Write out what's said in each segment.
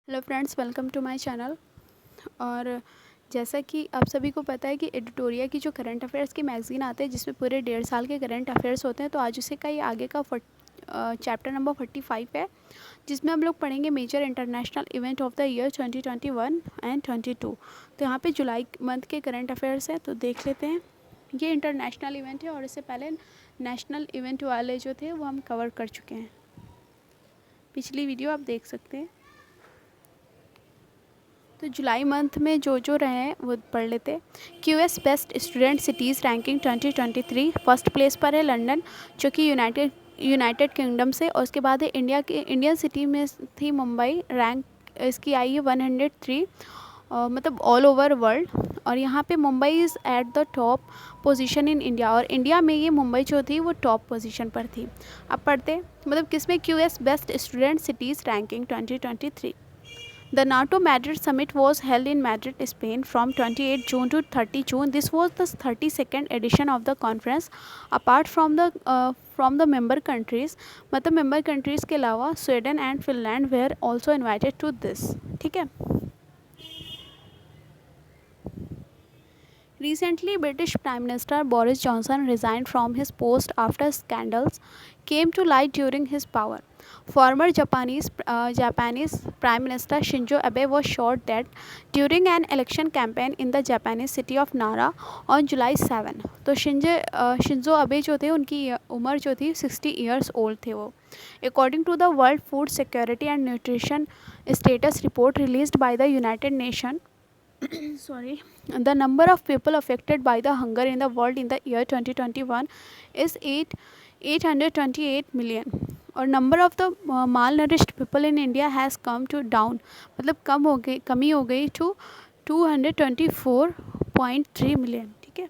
Hello friends, welcome to my channel. और जैसा कि आप सभी को पता है कि एडिटोरिया की जो करंट अफेयर्स की मैगज़ीन आते हैं जिसमें पूरे 1.5 साल के करंट अफेयर्स होते हैं, तो आज उसे का ये आगे का चैप्टर नंबर 45 है, जिसमें हम लोग पढ़ेंगे major international event of the year 2021 and 22। तो यहाँ पे जुलाई मंथ के करंट अफेयर्स हैं, तो देख लेते हैं। ये इंटरनेशनल इवेंट है और इससे पहले नेशनल इवेंट वाले जो थे वो हम कवर कर चुके हैं। पिछली वीडियो आप देख सकते हैं। तो जुलाई मंथ में जो जो रहे हैं वो पढ़ लेते हैं। QS best student cities ranking 2023 first place पर है लंदन, जो कि यूनाइटेड किंगडम से। और उसके बाद है इंडियन सिटी में थी मुंबई, रैंक इसकी आई है 103, मतलब ऑल ओवर वर्ल्ड। और यहाँ पे Mumbai is at the top position in India, और इंडिया में ये मुंबई जो थी वो टॉप पोजीशन पर थी। अब पढ़ते मतलब किसमें, QS best student cities ranking 2023। The NATO Madrid summit was held in Madrid, Spain from 28 June to 30 June. This was the 32nd edition of the conference. Apart from the member countries, मतलब member countries के अलावा Sweden and Finland were also invited to this. ठीक है। Recently, British Prime Minister Boris Johnson resigned from his post after scandals came to light during his power. Former Japanese Prime Minister Shinzo Abe was shot dead during an election campaign in the Japanese city of Nara on July 7. तो Shinzo Abe जो थे उनकी उम्र जो थी 60 years old थे वो। According to the World Food Security and Nutrition Status Report released by the United Nations, sorry, the number of people affected by the hunger in the world in the year 2021 is 828 million. और number of the malnourished people in India has come to down, मतलब कमी हो गई to 224.3 million। ठीक है।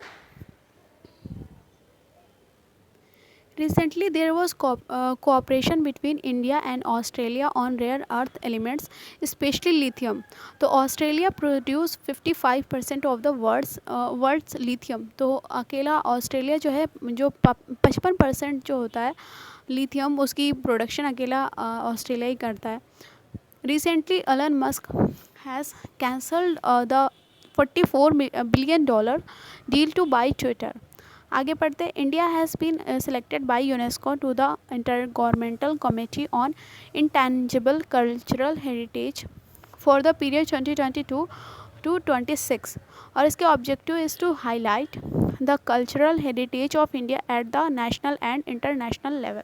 Recently, there was cooperation between India and Australia on rare earth elements, especially lithium. तो Australia produce 55% of the world's lithium. तो अकेला Australia जो है, जो 55% जो होता है लिथियम, उसकी प्रोडक्शन अकेला ऑस्ट्रेलिया ही करता है। Recently Elon Musk has cancelled the $44 billion deal to buy Twitter. आगे पढ़ते, India has been selected by UNESCO to the intergovernmental committee on intangible cultural heritage for the period 2022 to 26। और इसके objective is to highlight the cultural heritage of India at the national and international level.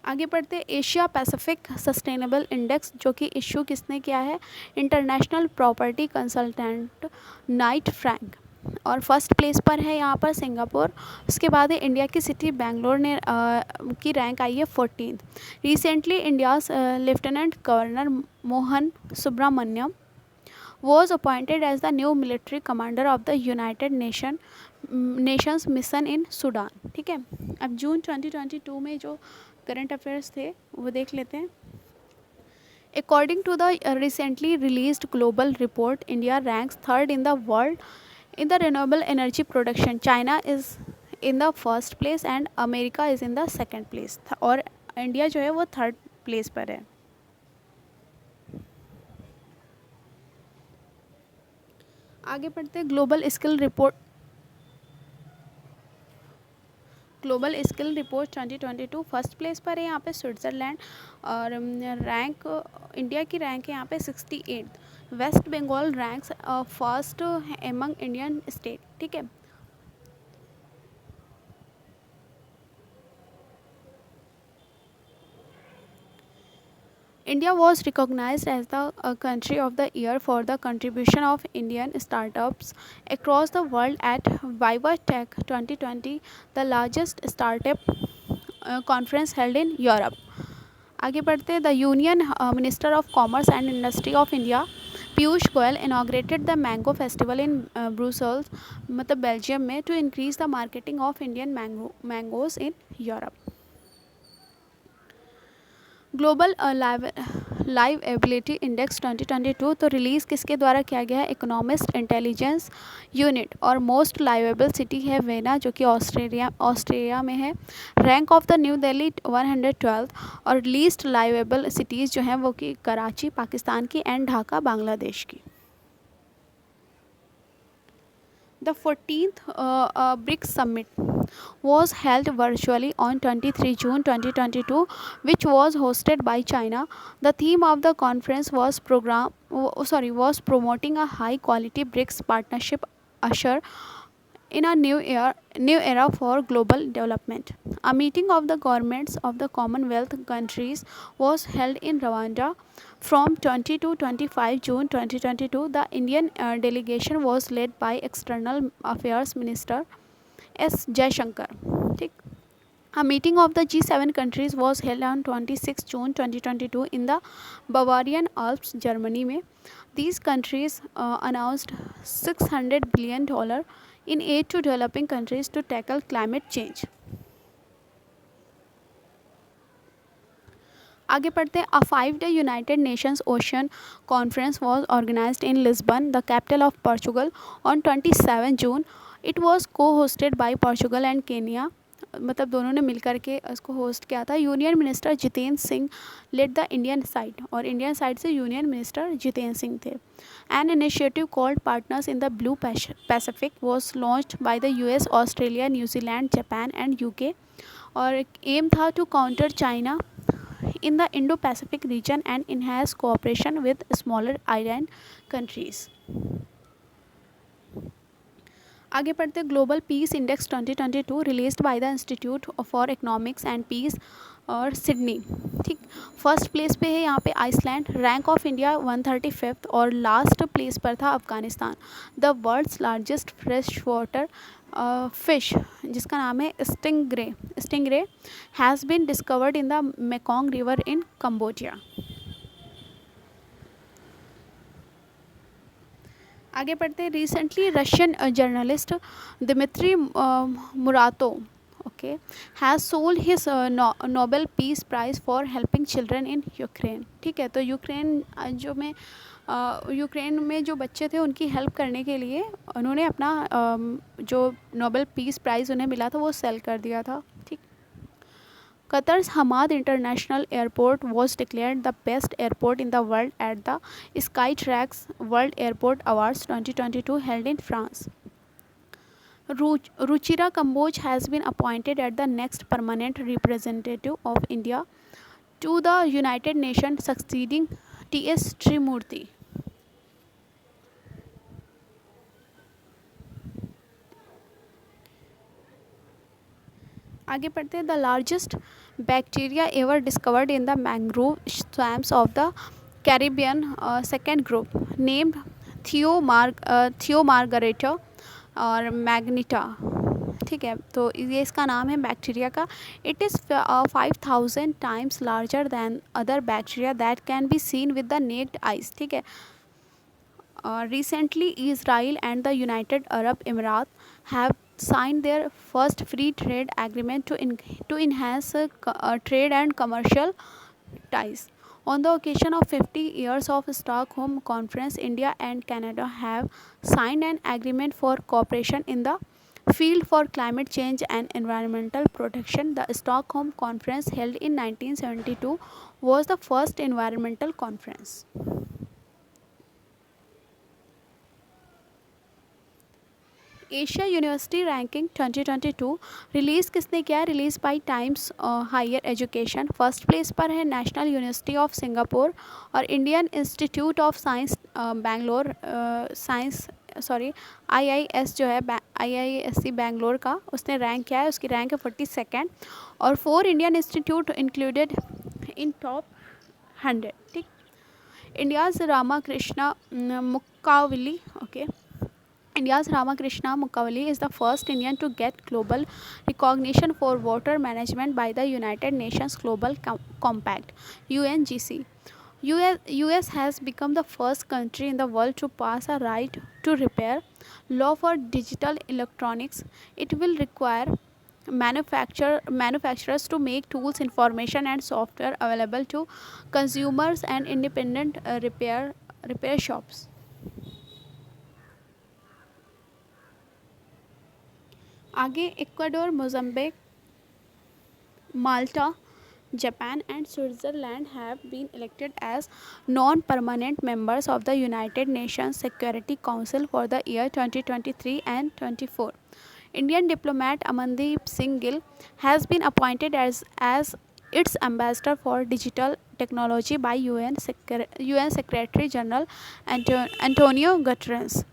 आगे पढ़ते, Asia Pacific sustainable index, जो कि issue किसने किया है, international property consultant Knight Frank. और फर्स्ट प्लेस पर है यहाँ पर सिंगापुर। उसके बाद है इंडिया की सिटी बेंगलोर ने की रैंक आई है 14। Recently India's lieutenant governor Mohan Subramaniam was appointed as the new military commander of the United Nations mission in Sudan। ठीक है। अब जून 2022 में जो करंट अफेयर्स थे वो देख लेते हैं। According to the recently released global report, India ranks third in the world in the renewable energy production. China is in the first place and America is in the second place, और India जो है वो third place पर है। आगे पढ़ते हैं, global skill report 2022 first place पर है यहाँ पे स्विट्ज़रलैंड। और रैंक इंडिया की रैंक है यहाँ पे 68। West Bengal ranks first among Indian state. ठीक है। India was recognized as the country of the year for the contribution of Indian startups across the world at Viva Tech 2020, the largest startup conference held in Europe। आगे बढ़ते, the union minister of commerce and industry of India Piyush Goyal inaugurated the mango festival in Brussels, मतलब Belgium में, to increase the marketing of Indian mangoes in Europe. Global livability index 2022 तो release किसके द्वारा किया गया है, इकोनॉमिस्ट इंटेलिजेंस यूनिट। और most livable city है वेना जो कि ऑस्ट्रेलिया में है। Rank of the New Delhi 112 और लीस्ट लाइवेबल सिटीज़ जो हैं वो कि कराची पाकिस्तान की एंड ढाका बांग्लादेश की। The 14th BRICS Summit was held virtually on 23 June 2022, which was hosted by China. The theme of the conference was promoting a high-quality BRICS partnership usher in a new era for global development. A meeting of the governments of the Commonwealth countries was held in Rwanda from 20 to 25 June 2022. The Indian delegation was led by External Affairs Minister S. Jaishankar. ठीक. A meeting of the G7 countries was held on 26 June 2022 in the Bavarian Alps, Germany में. These countries announced $600 billion in aid to developing countries to tackle climate change. आगे पढ़ते हैं. A 5-day United Nations Ocean Conference was organized in Lisbon, the capital of Portugal, on 27 June. It was co-hosted by Portugal and Kenya. मतलब दोनों ने मिलकर के इसको host किया था. Union minister Jitendra Singh led the Indian side और इंडियन साइड से यूनियन मिनिस्टर जितेंद्र सिंह थे. An initiative called partners in the Blue Pacific was launched by the US, Australia, New Zealand, Japan and UK. और एम था to counter China in the Indo-Pacific region and enhance cooperation with smaller island countries. आगे पढ़ते global peace index 2022 released by the Institute for Economics and Peace और Sydney. ठीक. First place पे है यहाँ पे आइसलैंड. रैंक ऑफ इंडिया 135 और last place पर था Afghanistan. The world's largest fresh water fish जिसका नाम है stingray has been discovered in the Mekong river in Cambodia. आगे पढ़ते हैं. Recently Russian journalist Dmitry Muratov okay has sold his Nobel Peace Prize for helping children in Ukraine. ठीक है. तो Ukraine में जो बच्चे थे उनकी हेल्प करने के लिए उन्होंने अपना जो नोबेल पीस प्राइज़ उन्हें मिला था वो सेल कर दिया था. ठीक. Qatar's Hamad International Airport was declared the best airport in the world at the Skytrax World Airport Awards 2022 held in France. Ruchira Kamboj has been appointed as the next permanent representative of India to the United Nations, succeeding T.S. Trimurti. आगे पढ़ते हैं. The largest bacteria ever discovered in the mangrove swamps of the Caribbean second group named Thiomargarita और मैग्नीटा. ठीक है. तो ये इसका नाम है बैक्टीरिया का. It is 5000 times larger than other bacteria that can be seen with the necked eyes. ठीक है. Recently, Israel and the United Arab Emirates have signed their first free trade agreement to enhance trade and commercial ties. On the occasion of 50 years of Stockholm Conference, India and Canada have signed an agreement for cooperation in the field for climate change and environmental protection. The Stockholm Conference, held in 1972, was the first environmental conference. Asia university ranking 2022 release किसने किया है? Release by Times Higher Education. First place पर है National University of Singapore और Indian Institute of Science Bangalore IIS जो है IISc Bangalore का उसने रैंक किया है. उसकी रैंक है 42nd और 4 Indian institute included in top 100. ठीक. India's Ramakrishna Mukkavilli. Okay. India's Ramakrishna Mukavali is the first Indian to get global recognition for water management by the United Nations Global Compact (UNGC). US has become the first country in the world to pass a right to repair law for digital electronics. It will require manufacturers to make tools, information and software available to consumers and independent repair shops. आगे Ecuador, Mozambique, Malta, Japan, and Switzerland have been elected as non permanent members of the United Nations Security Council for the year 2023 and 24. Indian diplomat Amandeep Singh Gill has been appointed as its ambassador for digital technology by UN Secretary General Antonio Guterres.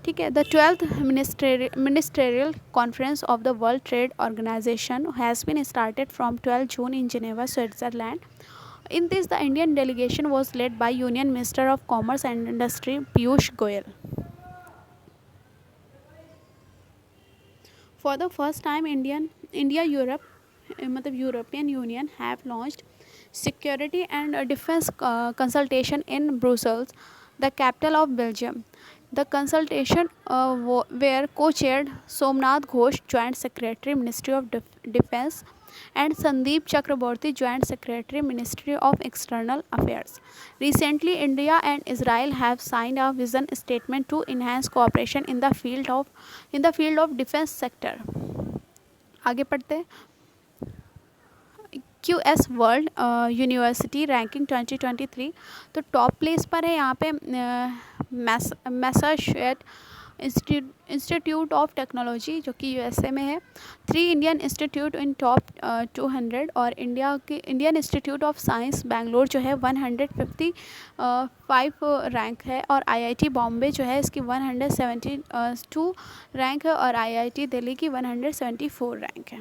ठीक है. The 12th ministerial conference of the World Trade Organization has been started from 12 June in Geneva, Switzerland. In this, the Indian delegation was led by Union Minister of Commerce and Industry Piyush Goyal. For the first time, European Union have launched security and defense consultation in Brussels, the capital of Belgium. The consultation were co-chaired Somnath Ghosh, Joint Secretary, Ministry of Defense, and Sandeep Chakraborty, Joint Secretary, Ministry of External Affairs. Recently, India and Israel have signed a vision statement to enhance cooperation in the field of defense sector. आगे पढ़ते हैं. QS world university ranking 2023. तो top place पर है यहाँ पे Massachusetts institute of technology जो कि यूएसए में है. 3 इंडियन इंस्टीट्यूट इन टॉप 200 और Indian Institute of science Bangalore जो है 155 रैंक है और आईआईटी बॉम्बे जो है इसकी 172 रैंक है और आईआईटी दिल्ली की 174 रैंक है.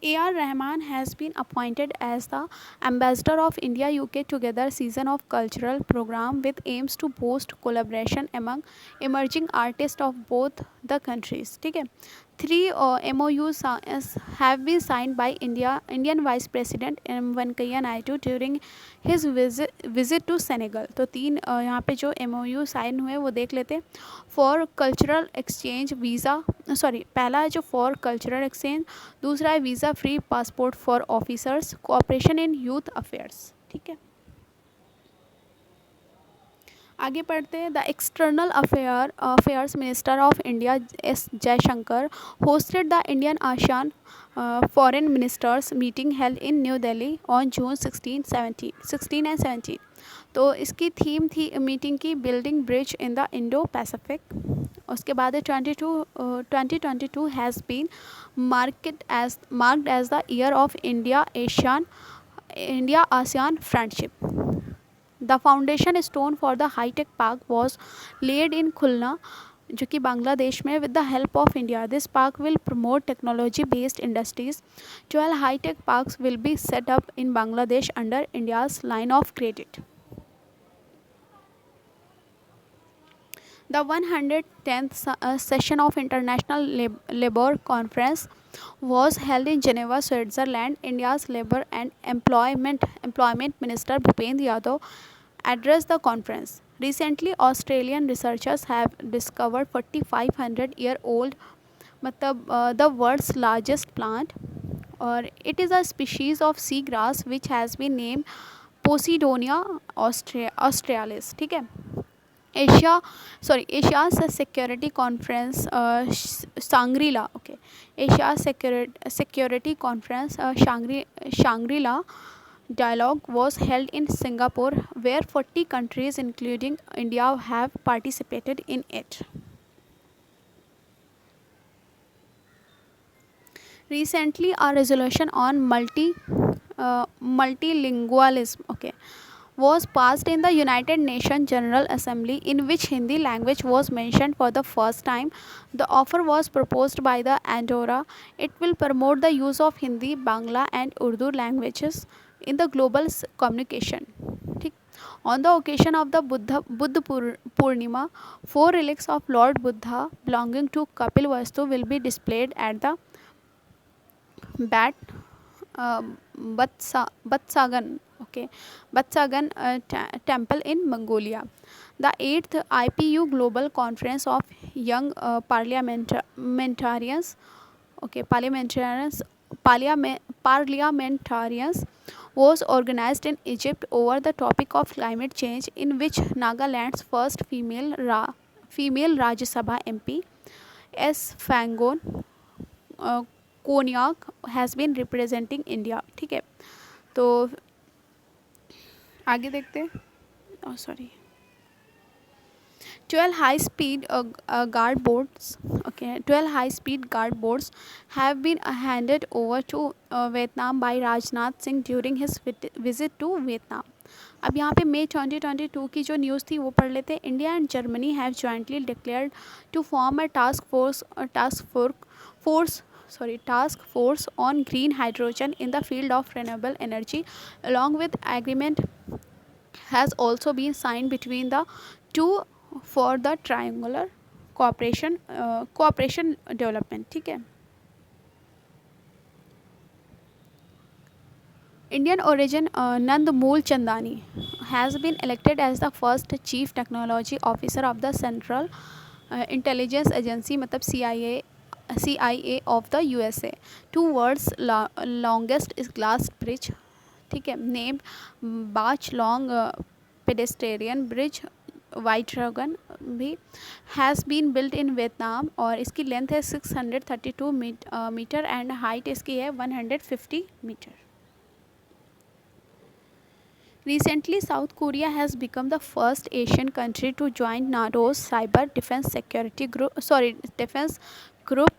A.R. Rahman has been appointed as the ambassador of India-UK Together season of cultural program with aims to boost collaboration among emerging artists of both the countries. ठीक है. 3 MOUs have been signed by Indian Vice President M. Venkaiah Naidu during his visit to Senegal. तो 3 यहाँ पे जो MOU sign हुए वो देख लेते हैं. फॉर कल्चरल एक्सचेंज वीज़ा पहला है जो फॉर कल्चरल एक्सचेंज, दूसरा है visa free passport for officers, cooperation in youth affairs. ठीक है. आगे पढ़ते हैं. The external affairs minister of India S Jaishankar hosted the Indian ASEAN foreign ministers meeting held in New Delhi on June 16 and 17. तो इसकी theme थी मीटिंग की building bridge in the Indo Pacific. उसके बाद 2022 has been marked as the year of India ASEAN friendship. The foundation stone for the high-tech park was laid in Khulna, जो कि बांग्लादेश में with the help of India. This park will promote technology-based industries. 12 high-tech parks will be set up in Bangladesh under India's line of credit. The 110th session of International Labour Conference was held in Geneva, Switzerland. India's Labour and Employment Minister Bhupendra Yadav addressed the conference. Recently, Australian researchers have discovered 4,500-year-old the world's largest plant, or it is a species of seagrass which has been named Posidonia australis. ठीक है. Asia's Security Conference Shangri-La. Okay, Asia's Security Conference Shangri-La Dialogue was held in Singapore, where 40 countries including India have participated in it. Recently, a resolution on multilingualism was passed in the United Nations General Assembly, in which Hindi language was mentioned for the first time. The offer was proposed by the Andorra. It will promote the use of Hindi, Bangla and Urdu languages in the global communication. On the occasion of the Buddha Purnima, 4 relics of Lord Buddha belonging to Kapilvastu will be displayed at the Batsagan temple in Mongolia. The 8th IPU Global Conference of Young Parliamentarians, okay, parliamentarians was organized in Egypt over the topic of climate change, in which Nagaland's first female Rajya Sabha MP S. Fangon Konyak has been representing India. ठीक है, तो आगे देखते हैं. Sorry. 12 high-speed guard boats. Okay, 12 high-speed guard boats have been handed over to Vietnam by Rajnath Singh during his visit to Vietnam. अब यहाँ पे मई 2022 की जो न्यूज़ थी वो पढ़ लेते हैं. India and Germany have jointly declared to form a task force on green hydrogen in the field of renewable energy. Along with agreement has also been signed between the two for the triangular cooperation development. ठीक है. Indian origin Nand Mool Chandani has been elected as the first Chief Technology Officer of the Central Intelligence Agency, मतलब CIA of the USA. Two world's longest glass bridge, ठीक है, named Bach Long Pedestrian Bridge white dragon भी has been built in Vietnam, और इसकी length है 632 metre and height इसकी है 150 metre. Recently, South Korea has become the first Asian country to join NATO's Cyber Defense Group.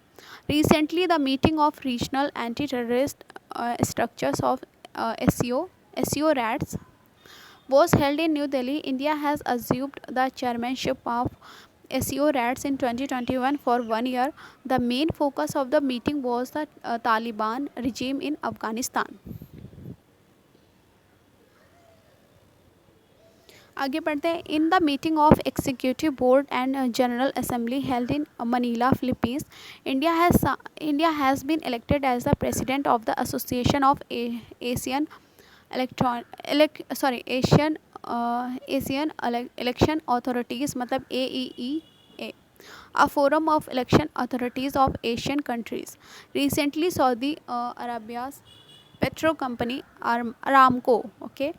Recently, the meeting of regional anti-terrorist structures of SEO RATS was held in New Delhi. India has assumed the chairmanship of SEO RATS in 2021 for 1 year. The main focus of the meeting was the Taliban regime in Afghanistan. आगे बढ़ते हैं. In the meeting of executive board and general assembly held in Manila, Philippines, India has been elected as the president of the Association of Asian Election Authorities, मतलब AEEA, a forum of election authorities of Asian countries. Recently, Saudi Arabia's petro company Aramco, okay,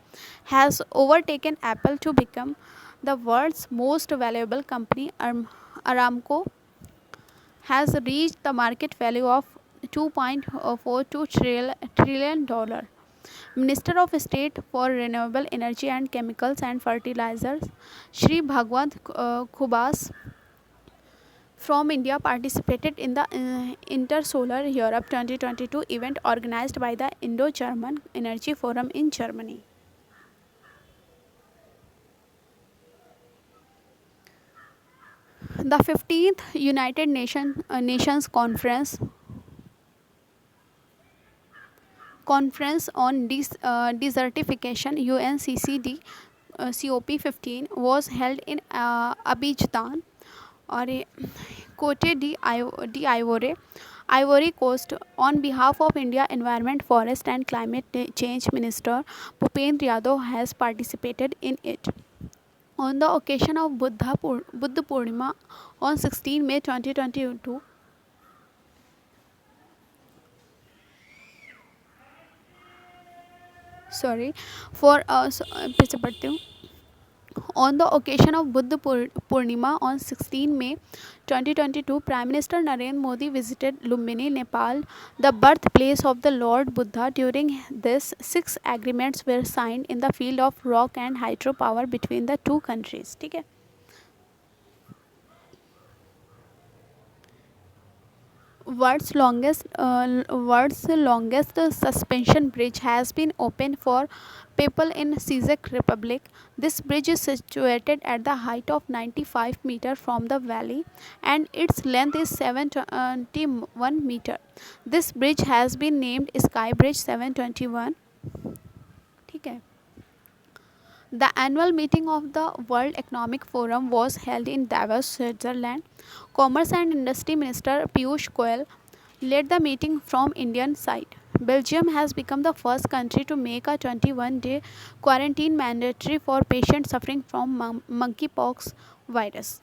has overtaken Apple to become the world's most valuable company. Aramco has reached the market value of $2.42 trillion. Minister of State for Renewable Energy and Chemicals and Fertilizers, Shri Bhagwant Khubas from India participated in the Intersolar Europe 2022 event organized by the Indo-German Energy Forum in Germany. The 15th United Nations Conference on Desertification, UNCCD COP15, was held in Abidjan और कोटे D Ivory Coast. On behalf of India, Environment, Forest and Climate Change Minister Bhupendra Yadav has participated in it. On the occasion of Buddha Purnima on 16 May 2022, फिर से पढ़ती हूँ. On the occasion of Buddha Purnima on 16 May 2022, Prime Minister Narendra Modi visited Lumbini, Nepal, the birthplace of the Lord Buddha. During this, 6 agreements were signed in the field of rock and hydropower between the two countries. ठीक है. World's longest suspension bridge has been opened for people in Czech Republic. This bridge is situated at the height of 95 meters from the valley, and its length is 721 meters. This bridge has been named Sky Bridge 721. ठीक है. The annual meeting of the World Economic Forum was held in Davos, Switzerland. Commerce and Industry Minister Piyush Goyal led the meeting from Indian side. Belgium has become the first country to make a 21-day quarantine mandatory for patients suffering from monkeypox virus.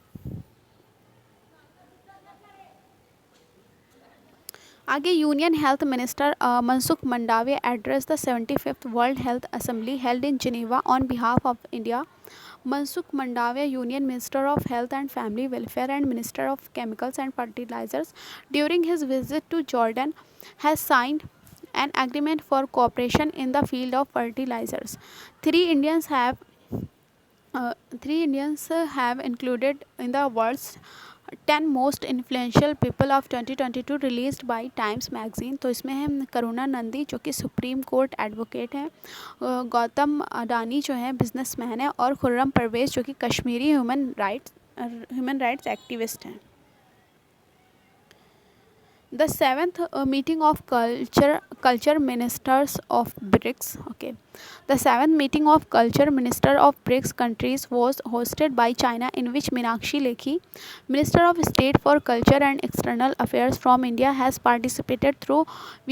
आगे union health minister Mansukh Mandaviya address the 75th world health assembly held in Geneva on behalf of India. Mansukh Mandaviya, Union Minister of Health and Family Welfare and Minister of Chemicals and Fertilizers, during his visit to Jordan, has signed an agreement for cooperation in the field of fertilizers. Three Indians have included in the world's 10 most influential people of 2022 released bye times magazine. तो इसमें है करुणा नंदी जो कि supreme court advocate हैं, गौतम अडानी जो है businessman है, और खुर्रम परवेज जो कि कश्मीरी ह्यूमन राइट्स एक्टिविस्ट हैं. The seventh meeting of culture ministers of BRICS. Okay, the seventh meeting of culture minister of BRICS countries was hosted by China, in which Meenakshi Lekhi, Minister of State for Culture and External Affairs from India, has participated through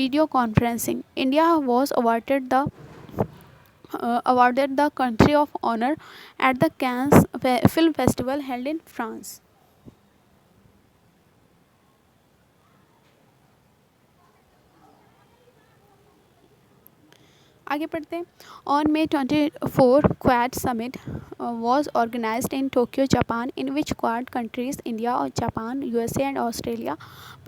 video conferencing. India was awarded the country of honor at the Cannes Film Festival held in France. आगे पढ़ते हैं. On May 24 quad summit was organized in Tokyo, Japan, in which Quad countries India, Japan, USA and Australia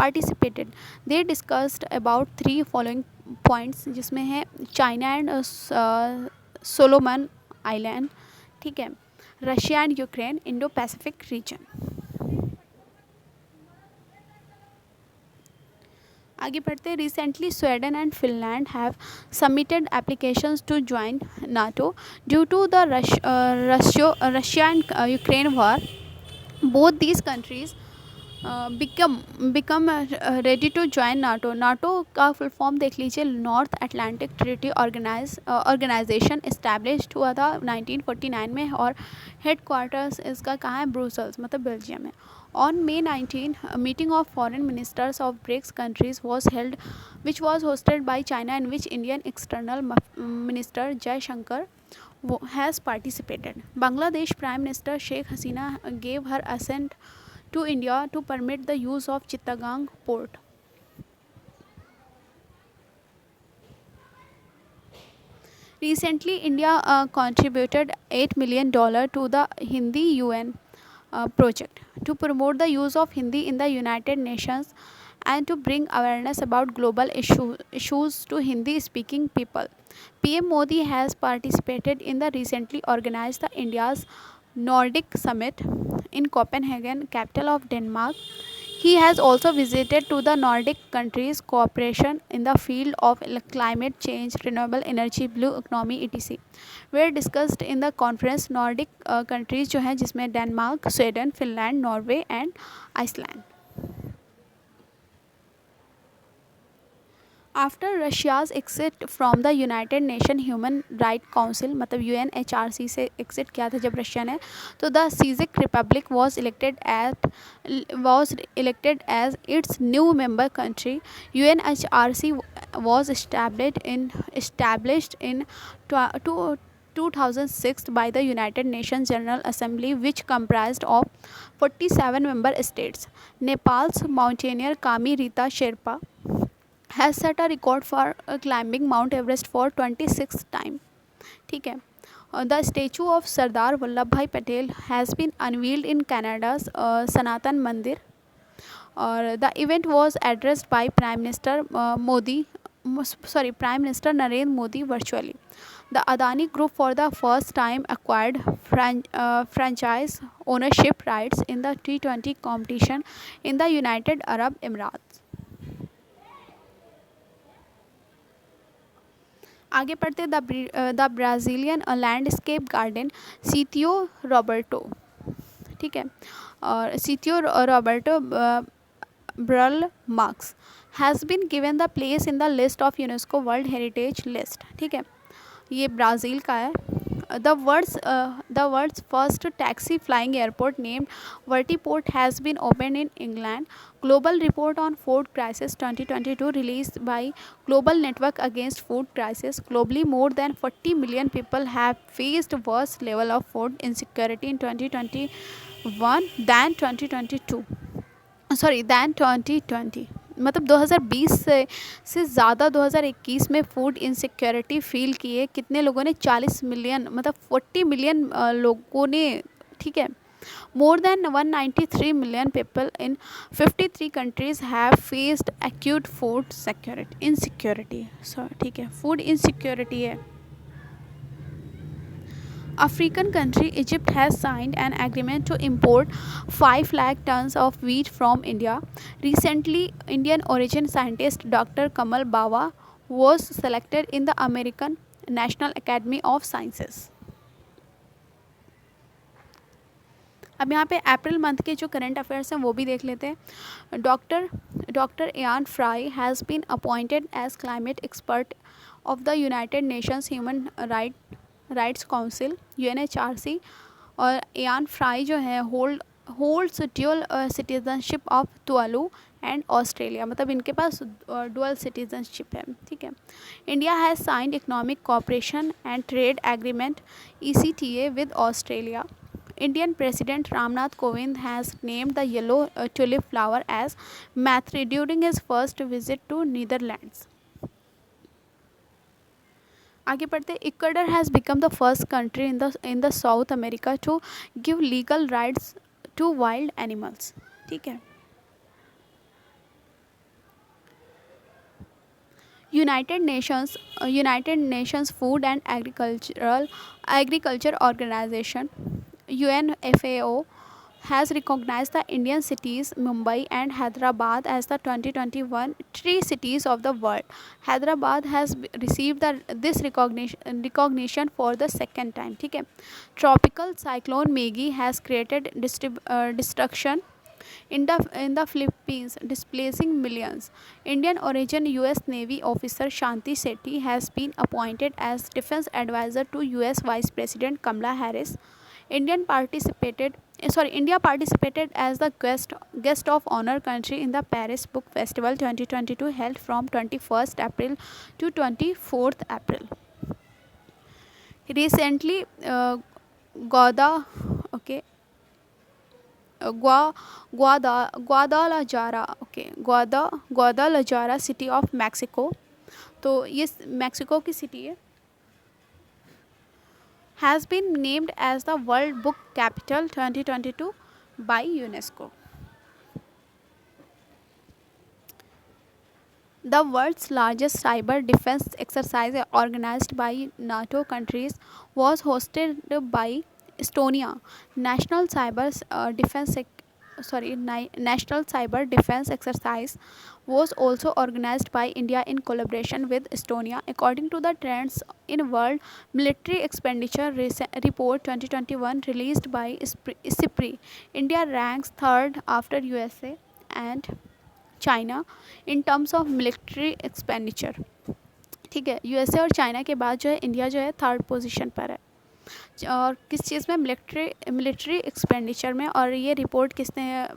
participated. They discussed about three following points, जिसमें है China and Solomon island, ठीक है, Russia and Ukraine, Indo Pacific region. आगे बढ़ते हैं. Recently Sweden and Finland have submitted applications to join NATO due to the Russia and Ukraine war. Both these countries become ready to join NATO. NATO का full form देख लीजिए, North Atlantic Treaty Organization, established हुआ था 1949 में, और head quarters इसका कहाँ है, ब्रुसेल्स, मतलब बेल्जियम है. On May 19, a meeting of foreign ministers of BRICS countries was held, which was hosted by China, in which Indian External Minister Jai Shankar has participated. Bangladesh Prime Minister Sheikh Hasina gave her assent to India to permit the use of Chittagong port. Recently, India contributed $8 million to the Hindi UN project to promote the use of Hindi in the United Nations and to bring awareness about global issues to Hindi-speaking people. PM Modi has participated in the recently organized India's Nordic Summit in Copenhagen, capital of Denmark. He has also visited to the Nordic countries' cooperation in the field of climate change, renewable energy, blue economy, etc. were discussed in the conference. Nordic countries जो हैं जिसमें Denmark, Sweden, Finland, Norway and Iceland. After Russia's exit from the united nation human right council, मतलब UNHRC से exit किया था जब Russia ने, तो द सीजिक republic was elected as its new member country. UNHRC was established in 2006 by the United Nations General Assembly, which comprised of 47 member states. Nepal's mountaineer Kami Rita Sherpa has set a record for climbing Mount Everest for 26th time. ठीक है. The statue of Sardar Vallabhbhai Patel has been unveiled in Canada's Sanatan Mandir. The event was addressed by Prime Minister Narendra Modi virtually. The Adani Group for the first time acquired franchise ownership rights in the T20 competition in the United Arab Emirates. आगे पढ़ते द Brazilian landscape garden Sitio Roberto, ठीक है, और Sitio Roberto Burle Marx has been given the place in the list of UNESCO world heritage list. ठीक है, ये Brazil का है. The world's first taxi flying airport named Vertiport has been opened in England. Global Report on Food Crisis 2022 released by Global Network Against Food Crisis. Globally, more than 40 million people have faced worse level of food insecurity in 2021 than 2022, sorry than 2020। मतलब 2020 से ज़्यादा 2021 में food insecurity feel किए कितने लोगों ने, 40 million, मतलब 40 million लोगों ने, ठीक है। More than 193 million people in 53 countries have faced acute food security insecurity, so ठीक है, फूड इनसिक्योरिटी है। African country Egypt has signed an agreement to import 5 lakh tons of wheat from India. Recently, Indian origin scientist Dr. Kamal Bawa was selected in the American National Academy of Sciences. अब यहाँ पे April month के जो current affairs हैं वो भी देख लेते हैं। Doctor Ian Fry has been appointed as climate expert of the United Nations Human Rights Council UNHRC। और इयान फ्राई जो है holds dual citizenship of Tuvalu and Australia, मतलब इनके पास डुअल सिटीजनशिप है, ठीक है। India has signed economic cooperation and trade agreement ECTA with Australia. Indian President Ramnath Kovind has named the yellow tulip flower as Maitri during his first visit to Netherlands. आगे बढ़ते, Ecuador has become the first country in the South America to give legal rights to wild animals, ठीक है। United Nations Food and Agriculture Organization UNFAO has recognized the Indian cities Mumbai and Hyderabad as the 2021 Tree Cities of the World. Hyderabad has received this recognition for the second time, ठीक है। Tropical cyclone Maggie has created destruction in the Philippines, displacing millions. Indian origin US Navy officer Shanti Sethi has been appointed as defense advisor to US Vice President Kamala Harris. India participated as the guest of honor country in the Paris Book Festival 2022 held from 21st April to 24th April. Recently, Guadalajara city of Mexico, तो ये Mexico की city है, has been named as the World Book Capital 2022 by UNESCO. The world's largest cyber defense exercise organized by NATO countries was hosted by Estonia. National Cyber Defense Exercise was also organized by India in collaboration with Estonia. According to the Trends in World Military Expenditure Report 2021 released by ISPRI, India ranks third after USA and China in terms of military expenditure, ठीक है। USA और China के बाद जो है India जो है third position पर है, और किस चीज़ में, मिलिट्री एक्सपेंडिचर में। और ये रिपोर्ट किसने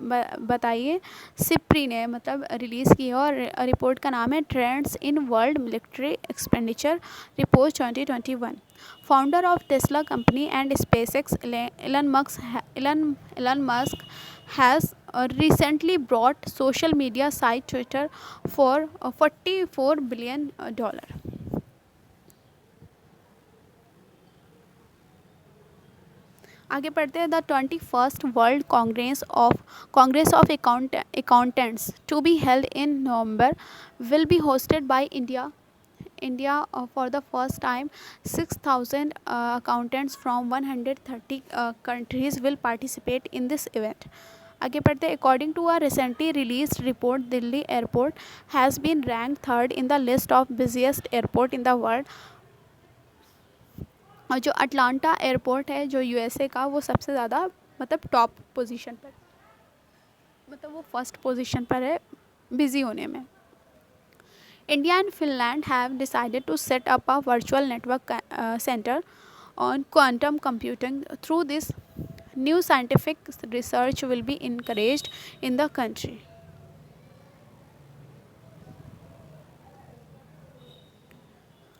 बताई है, सिप्री ने मतलब रिलीज़ की है, और रिपोर्ट का नाम है trends in world military expenditure report 2021। Founder of Tesla company and SpaceX Elon Musk has recently bought social media site Twitter for $44 billion. आगे पढ़ते हैं। The 21st World Congress of Accountants to be held in November will be hosted by India for the first time. 6,000 accountants from 130 countries will participate in this event. आगे पढ़ते हैं। According to a recently released report, Delhi airport has been rank third in the list of busiest airport in the world. और जो Atlanta airport है जो USA का, वो सबसे ज़्यादा मतलब टॉप पोजीशन पर, मतलब वो फर्स्ट पोजीशन पर है बिजी होने में। India and Finland have decided to set up a virtual network center on quantum computing. Through this, new scientific research will be encouraged in the country.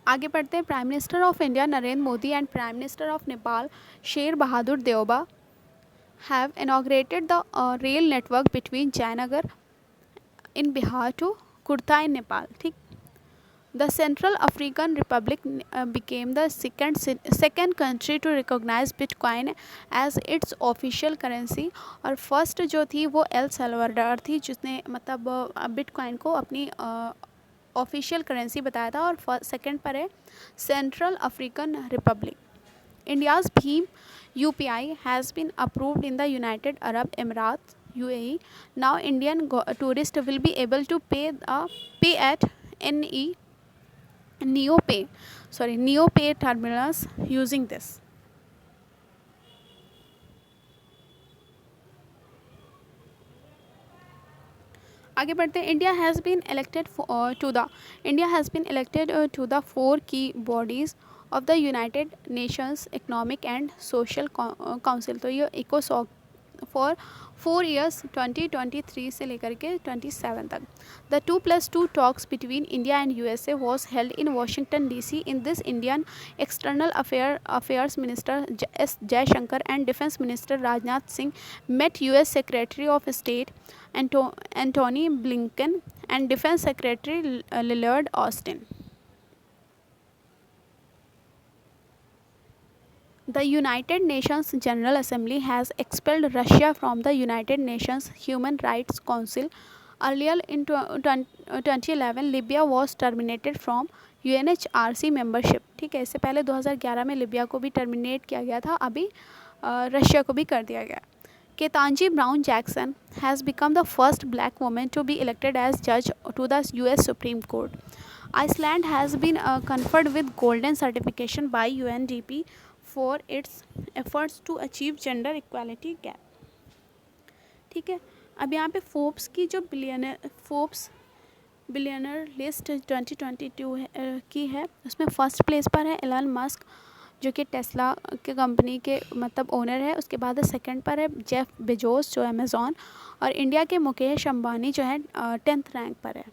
आगे पढ़ते हैं. Prime minister of India Narendra Modi and prime minister of Nepal Sher Bahadur Deuba have inaugurated the rail network between Jayanagar in Bihar to Kurta in Nepal. ठीक. The Central African Republic became the second country to recognize Bitcoin as its official currency. और first जो थी वो El Salvador थी जिसने मतलब bitcoin को अपनी ऑफिशियल करेंसी बताया था. और सेकंड पर है central African Republic. India's Bheem UPI has been approved in the United Arab Emirates UAE. Now Indian tourists will be able to pay at NeoPay terminals using this. आगे बढ़ते हैं. India has been elected to the 4 key bodies of the United Nations Economic and Social Council. तो ये ECOSOC for 4 years 2023 से लेकर के 27 तक. The 2+2 talks between India and USA was held in Washington DC. In this, Indian External Affairs Minister S. Jaishankar and Defense Minister Rajnath Singh met US Secretary of State Antony Blinken and Defense Secretary Lloyd Austin. The United Nations General Assembly has expelled Russia from the United Nations Human Rights Council. Earlier in 2011, Libya was terminated from UNHRC membership. ठीक है, इससे पहले 2011 में लिबिया को भी terminate किया गया था, अभी रशिया को भी कर दिया गया. Ketanji Brown Jackson has become the first black woman to be elected as judge to the US Supreme Court. Iceland has been conferred with golden certification by UNDP for its efforts to achieve gender equality gap. ठीक है. अब यहाँ पे Forbes की जो billionaire list 2022 की है, उसमें फर्स्ट प्लेस पर है एलन मस्क जो कि टेस्ला के कंपनी के मतलब ओनर है. उसके बाद सेकंड पर है जेफ बेजोस जो अमेज़ॉन. और इंडिया के मुकेश अंबानी जो है 10th रैंक पर है.